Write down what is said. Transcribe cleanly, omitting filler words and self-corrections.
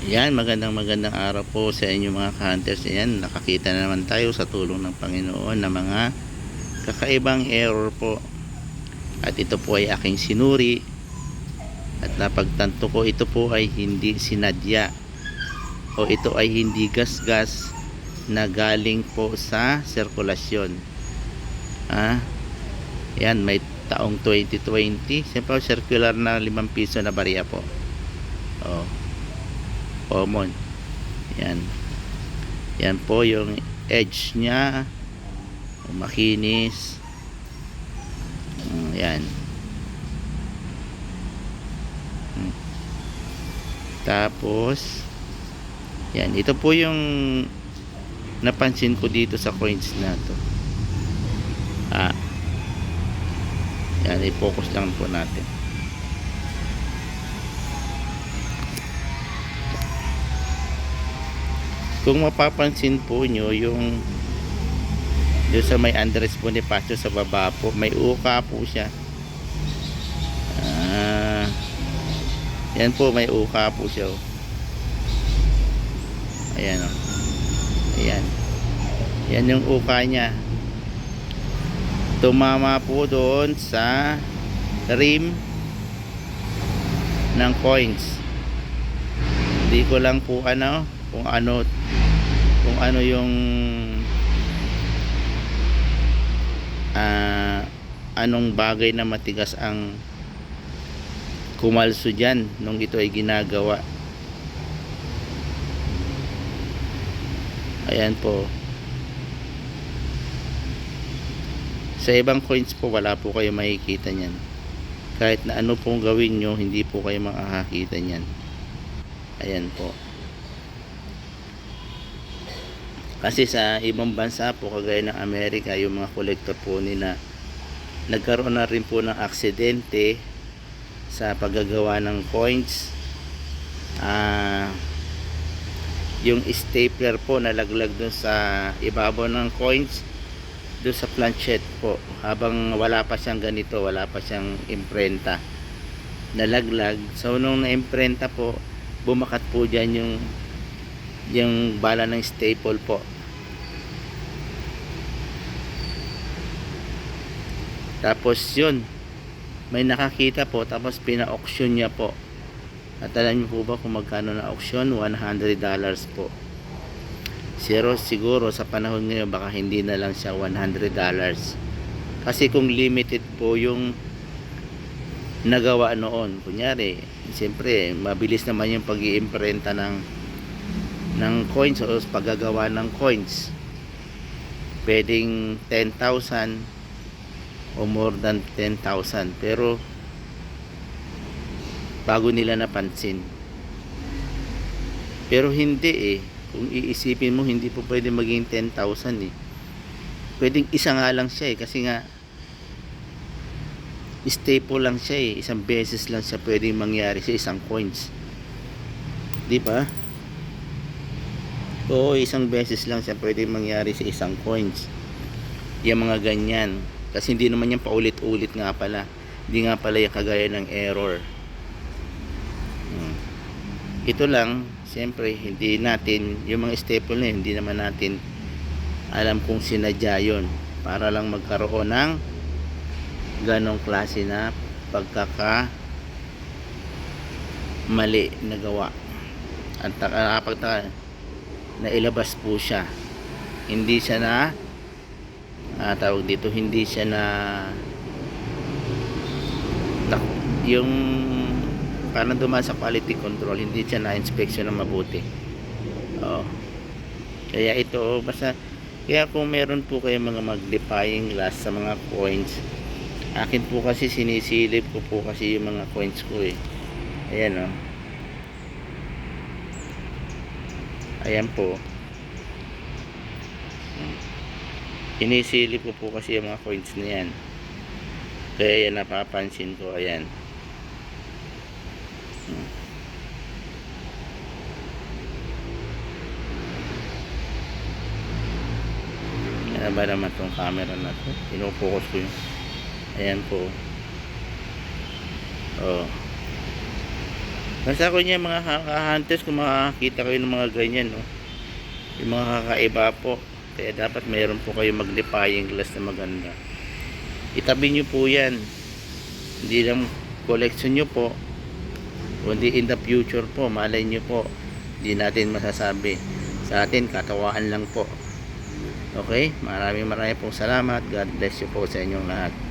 Yan, magandang araw po sa inyo mga ka-hunters. Yan, nakakita na naman tayo sa tulong ng Panginoon na mga kakaibang error po. At ito po ay aking sinuri. At napagtanto ko ito po ay hindi sinadya. O ito ay hindi gasgas na galing po sa sirkulasyon. Yan, may taong 2020. Siyempre, circular na 5 piso na barya po. Common. Yan po yung edge nya, makinis. Yan. Tapos yan, ito po yung napansin ko dito sa coins na to. Yan, i-focus lang po natin. Kung mapapansin po nyo yung doon sa may Andres Bonifacio sa baba po, may uka po siya. Yan po, may uka po siya. Ayan o. Ayan. Yan yung uka nya. Tumama po doon sa rim ng coins. Hindi ko lang po kung ano yung anong bagay na matigas ang kumalso dyan nung ito ay ginagawa. Ayan po. Sa ibang coins po wala po kayo makikita nyan. Kahit na ano pong gawin nyo, hindi po kayo makakakita nyan. Ayan po. Kasi sa ibang bansa po kagaya ng Amerika, yung mga collector po nila nagkaroon na rin po ng aksidente sa paggagawa ng coins. Yung stapler po nalaglag dun sa ibabaw ng coins, dun sa planchet po, habang wala pa siyang ganito, wala pa siyang imprenta, nalaglag. So nung na-imprenta po, bumakat po dyan yung bala ng staple po. Tapos yun, may nakakita po, tapos pina-auction niya po. At alam niyo po ba kung magkano na auction? $100 po. Siguro sa panahon ngayon baka hindi na lang siya $100. Kasi kung limited po yung nagawa noon, kunyari, siyempre mabilis naman yung pag-iimprenta ng coins o paggagawa ng coins. Pwedeng 10,000 o more than 10,000, pero bago nila napansin. Pero hindi kung iisipin mo, hindi po pwede maging 10,000 pwedeng isa nga lang siya kasi nga staple lang siya isang beses lang siya pwedeng mangyari sa isang coins, di ba? Oo, isang beses lang siya pwedeng mangyari sa isang coins, yung mga ganyan. Kasi hindi naman yan paulit-ulit nga pala. Hindi nga pala yung kagaya ng error. Ito lang, siyempre, hindi natin, yung mga staple na yun, hindi naman natin alam kung sinadya yun. Para lang magkaroon ng ganong klase na mali na gawa. At nakapagtaka, nailabas po siya. Hindi siya tawag dito, hindi siya yung parang dumaan sa quality control, hindi siya na-inspection na mabuti. Kaya ito, kaya kung meron po kayo mga magnifying glass sa mga coins, akin po kasi sinisilip ko po kasi yung mga coins ko ayan ayan po, inisilip ko po kasi yung mga coins na yan, kaya yan napapansin ko. Ayan, ano ba naman tong camera na to, pinofocus ko yun. Ayan po. Basta ko niya mga hunters, kung makakita kayo ng mga ganyan, no? Yung mga kakaiba po. Kaya dapat mayroon po kayo magnifying glass na maganda. Itabi nyo po yan. Hindi lang collection nyo po, kundi in the future po, malay nyo po. Hindi natin masasabi. Sa atin, katawaan lang po. Okay? Maraming pong salamat. God bless you po sa inyong lahat.